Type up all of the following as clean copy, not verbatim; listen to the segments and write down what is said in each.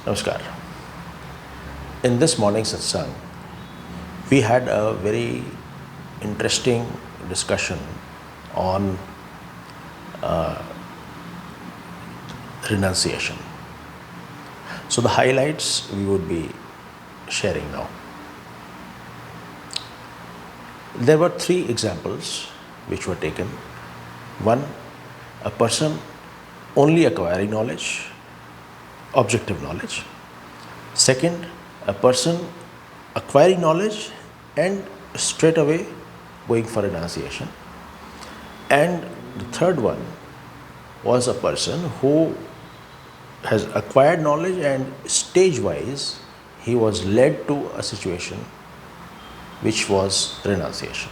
Namaskar. In this morning's satsang, we had a very interesting discussion on renunciation. So, the highlights we would be sharing now. There were three examples which were taken. One, a person only acquiring knowledge, objective knowledge. Second, a person acquiring knowledge and straight away going for renunciation. And the third one was a person who has acquired knowledge and stage-wise he was led to a situation which was renunciation.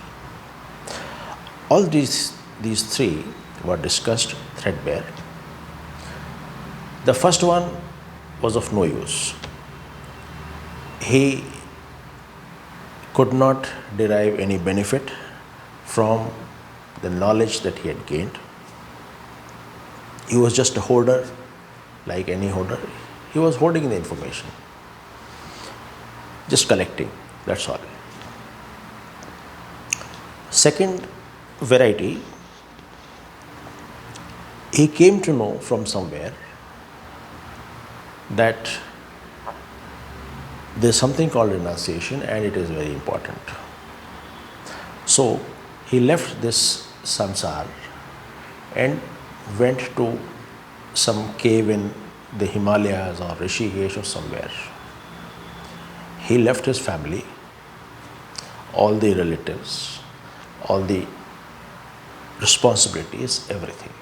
All these three were discussed threadbare. The first one was of no use. He could not derive any benefit from the knowledge that he had gained. He was just a hoarder, like any hoarder. He was hoarding the information, just collecting, that's all. Second variety, he came to know from somewhere that there's something called renunciation and it is very important. So he left this samsara and went to some cave in the Himalayas or Rishikesh or somewhere. He left his family, all the relatives, all the responsibilities, everything.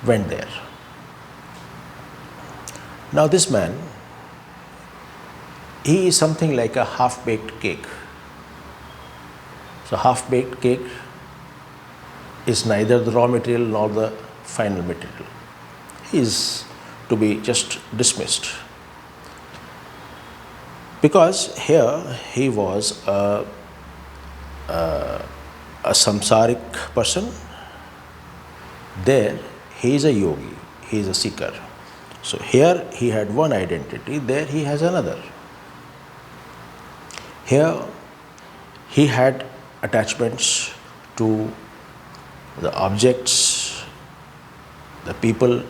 Went there. Now this man, he is something like a half-baked cake. So half-baked cake is neither the raw material nor the final material. He is to be just dismissed. Because here he was a samsaric person. There he is a yogi, he is a seeker. So here he had one identity, there he has another. Here he had attachments to the objects, the people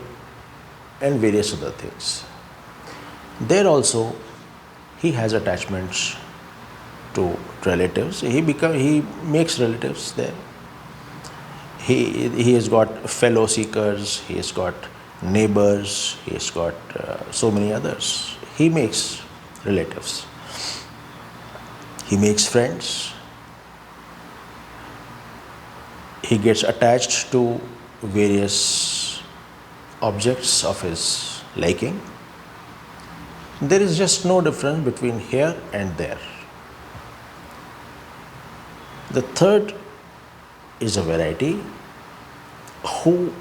and various other things. There also he has attachments to relatives. He makes relatives there. He has got fellow seekers, he has got neighbors, he has got so many others. He makes relatives. He makes friends. He gets attached to various objects of his liking. There is just no difference between here and there. The third is a variety who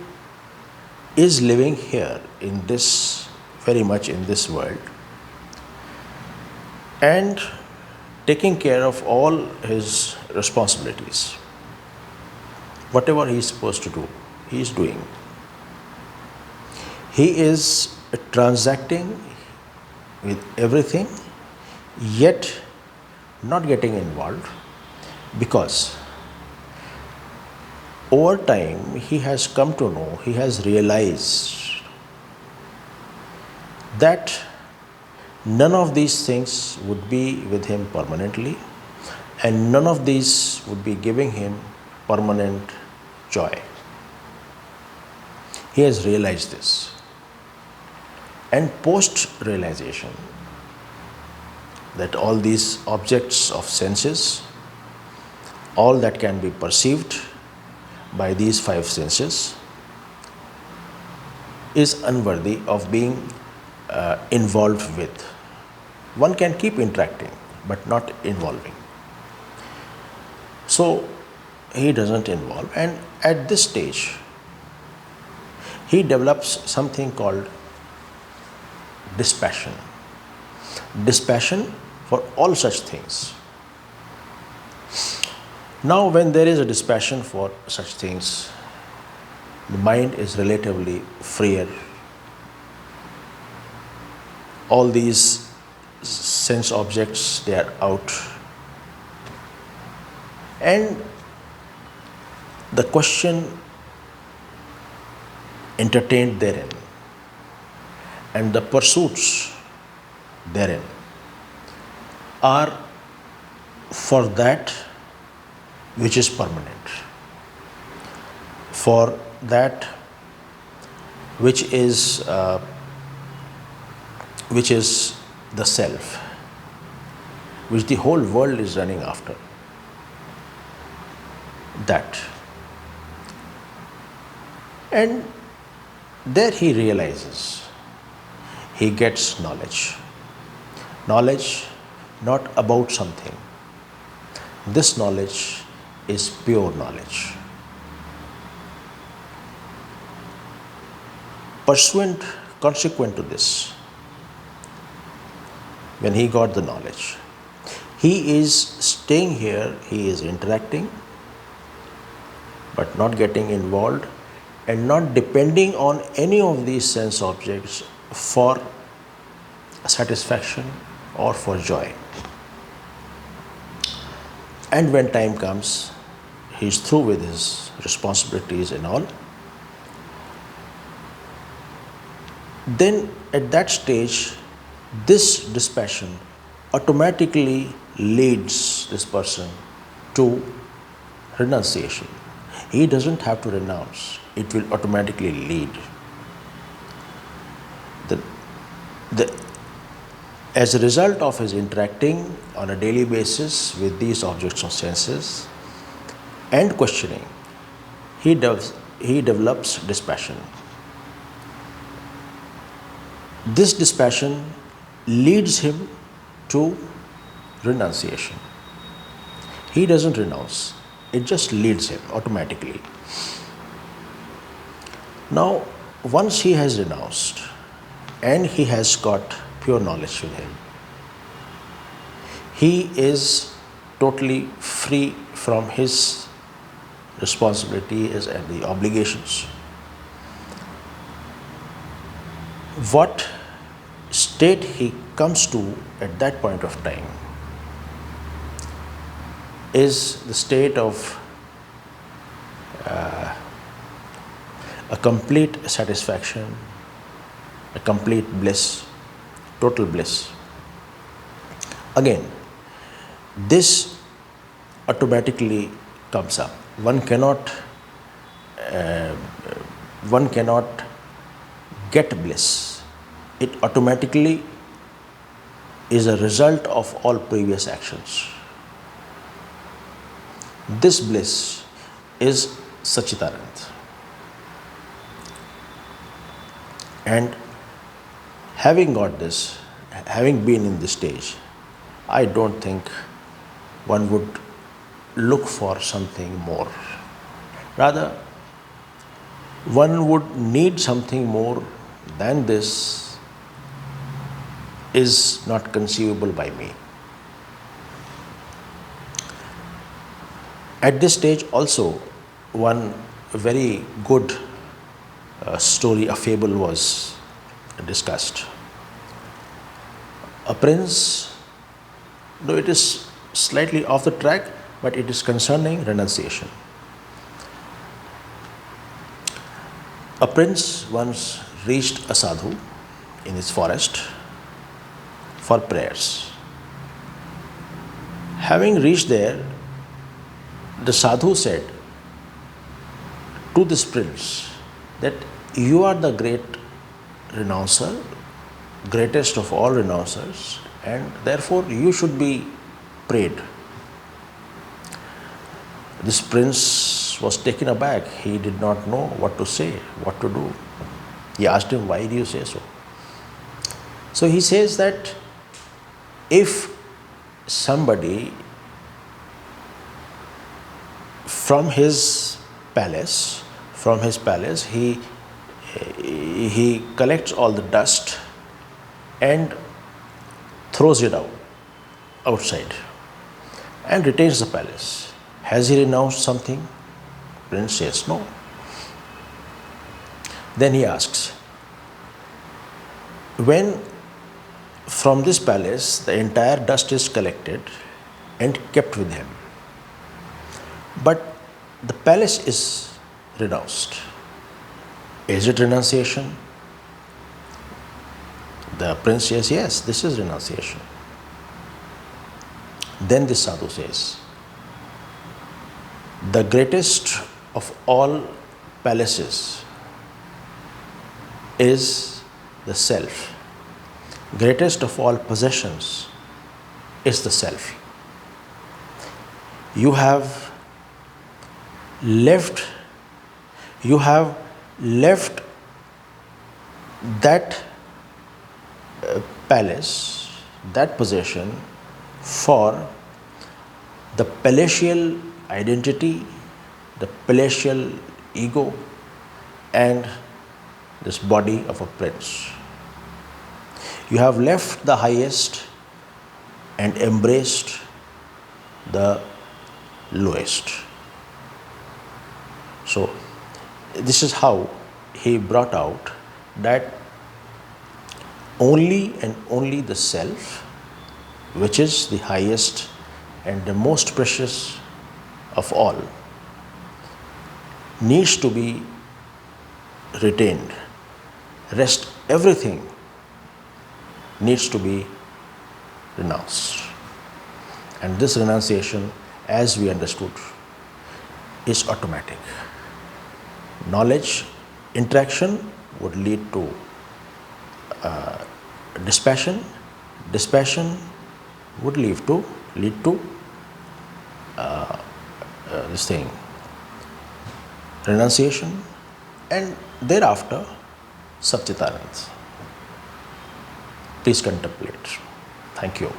is living here in this, very much in this world, and taking care of all his responsibilities. Whatever he is supposed to do, he is doing. He is transacting with everything, yet not getting involved, because over time he has come to know, he has realized that none of these things would be with him permanently and none of these would be giving him permanent joy. He has realized this. And post-realization that all these objects of senses, all that can be perceived by these five senses, is unworthy of being involved with. One can keep interacting but not involving. So he doesn't involve, and at this stage he develops something called dispassion. Dispassion for all such things. Now, when there is a dispassion for such things, the mind is relatively freer. all these sense objects, they are out. And the question entertained therein and the pursuits therein are for that which is permanent, for that which is the self, which the whole world is running after. That. And there he realizes, he gets knowledge. Knowledge not about something. This knowledge is pure knowledge. Consequent to this, when he got the knowledge, he is staying here, he is interacting, but not getting involved and not depending on any of these sense objects for satisfaction or for joy. And when time comes, he is through with his responsibilities and all. Then at that stage, this dispassion automatically leads this person to renunciation. He doesn't have to renounce, it will automatically lead. As a result of his interacting on a daily basis with these objects of senses and questioning, he develops dispassion. This dispassion leads him to renunciation. He doesn't renounce, it just leads him automatically. Now, once he has renounced and he has got pure knowledge with him, he is totally free from his responsibilities and the obligations. What state he comes to at that point of time is the state of a complete satisfaction, a complete bliss, total bliss. Again, this automatically comes up. One cannot get bliss. It automatically is a result of all previous actions. This bliss is Sachidanand. And having got this, having been in this stage, I don't think one would look for something more. Rather, one would need something more than this is not conceivable by me. At this stage also, one very good story, a fable was discussed. A prince, though it is slightly off the track, but it is concerning renunciation. A prince once reached a sadhu in his forest for prayers. Having reached there, the sadhu said to this prince that you are the great renouncer, greatest of all renouncers, and therefore you should be prayed. This prince was taken aback. He did not know what to say, what to do. He asked him, why do you say so? So he says that if somebody from his palace, he collects all the dust and throws it outside and retains the palace. Has he renounced something? Prince says no. Then he asks, when From this palace, the entire dust is collected and kept with him. But the palace is renounced. Is it renunciation? The prince says, yes, this is renunciation. Then the sadhu says, the greatest of all palaces is the self. Greatest of all possessions is the self. You have left that palace, that possession, for the palatial identity, the palatial ego, and this body of a prince. You have left the highest and embraced the lowest. So, this is how he brought out that only and only the self, which is the highest and the most precious of all, needs to be retained. Rest everything needs to be renounced. And this renunciation, as we understood, is automatic. Knowledge interaction would lead to dispassion. Dispassion would lead to this thing, renunciation, and thereafter Satchitanand. Please contemplate. Thank you.